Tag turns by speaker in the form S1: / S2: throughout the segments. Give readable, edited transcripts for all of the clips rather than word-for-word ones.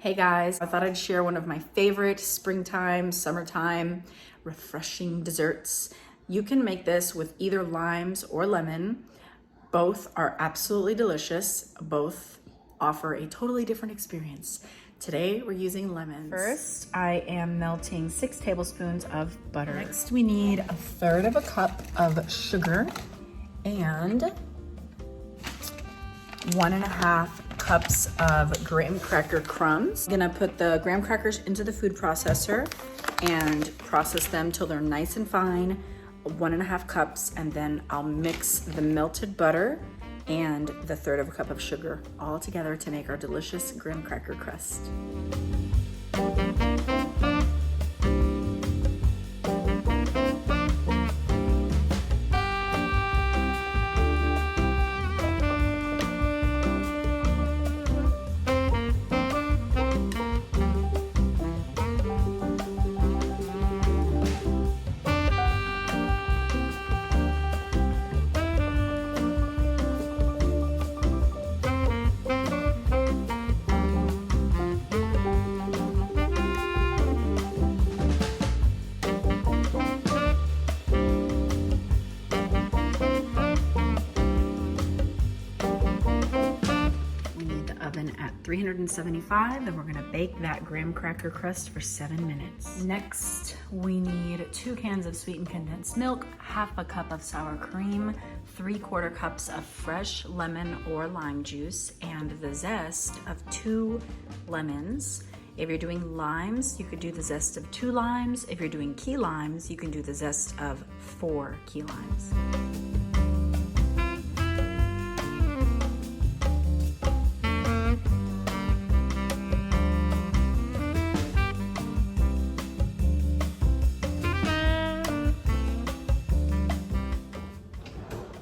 S1: Hey guys, I thought I'd share one of my favorite springtime, summertime, refreshing desserts. You can make this with either limes or lemon. Both are absolutely delicious. Both offer a totally different experience. Today we're using lemons. First, I am melting 6 tablespoons of butter. Next, we need 1/3 cup of sugar and 1.5 cups of graham cracker crumbs. I'm gonna put the graham crackers into the food processor and process them till they're nice and fine, 1.5 cups, and then I'll mix the melted butter and the 1/3 cup of sugar all together to make our delicious graham cracker crust. 375, then we're gonna bake that graham cracker crust for 7 minutes. Next, we need 2 cans of sweetened condensed milk, 1/2 cup of sour cream, 3/4 cups of fresh lemon or lime juice, and the zest of 2 lemons. If you're doing limes, you could do the zest of 2 limes. If you're doing key limes, you can do the zest of 4 key limes.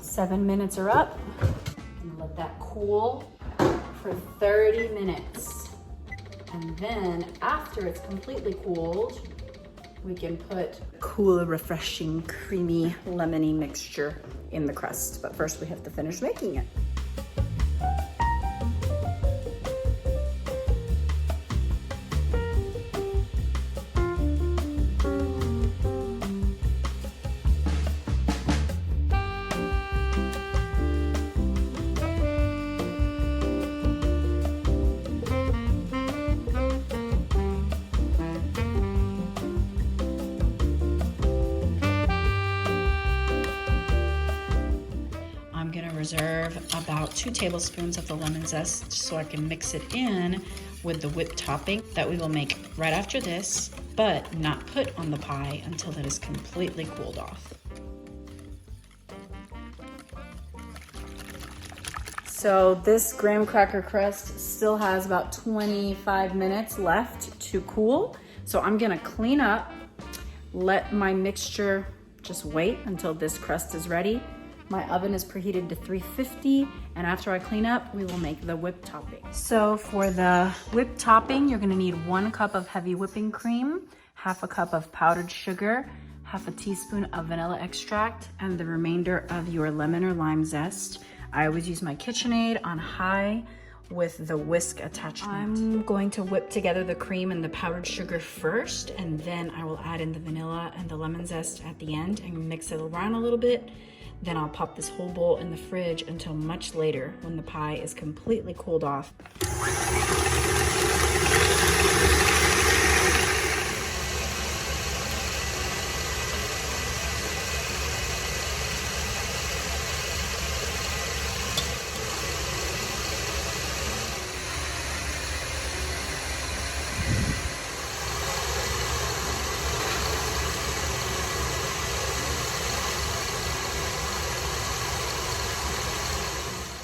S1: Seven minutes are up. And let that cool for 30 minutes. And then after it's completely cooled, we can put cool, refreshing, creamy, lemony mixture in the crust. But first we have to finish making it. Reserve about 2 tablespoons of the lemon zest so I can mix it in with the whipped topping that we will make right after this, but not put on the pie until it is completely cooled off. So this graham cracker crust still has about 25 minutes left to cool. So I'm gonna clean up, let my mixture just wait until this crust is ready. My oven is preheated to 350, and after I clean up, we will make the whipped topping. So for the whipped topping, you're gonna need 1 cup of heavy whipping cream, 1/2 cup of powdered sugar, 1/2 teaspoon of vanilla extract, and the remainder of your lemon or lime zest. I always use my KitchenAid on high with the whisk attachment. I'm going to whip together the cream and the powdered sugar first, and then I will add in the vanilla and the lemon zest at the end and mix it around a little bit. Then I'll pop this whole bowl in the fridge until much later when the pie is completely cooled off.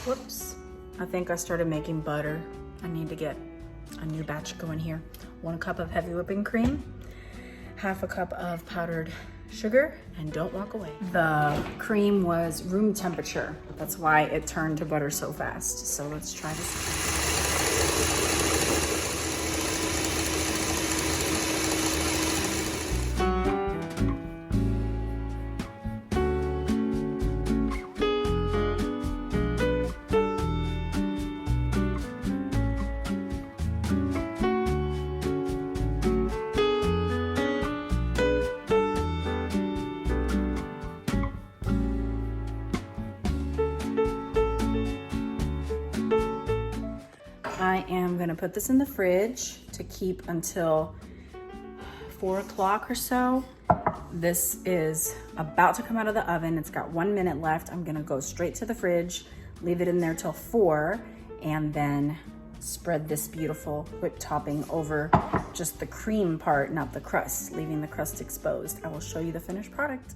S1: Whoops, I think I started making butter. I need to get a new batch going here. 1 cup of heavy whipping cream, 1/2 cup of powdered sugar, and don't walk away. The cream was room temperature. That's why it turned to butter so fast. So let's try this. gonna put this in the fridge to keep until 4 o'clock or so. This is about to come out of the oven. It's got 1 minute left. I'm gonna go straight to the fridge, leave it in there till 4, and then spread this beautiful whipped topping over just the cream part, not the crust, leaving the crust exposed. I will show you the finished product.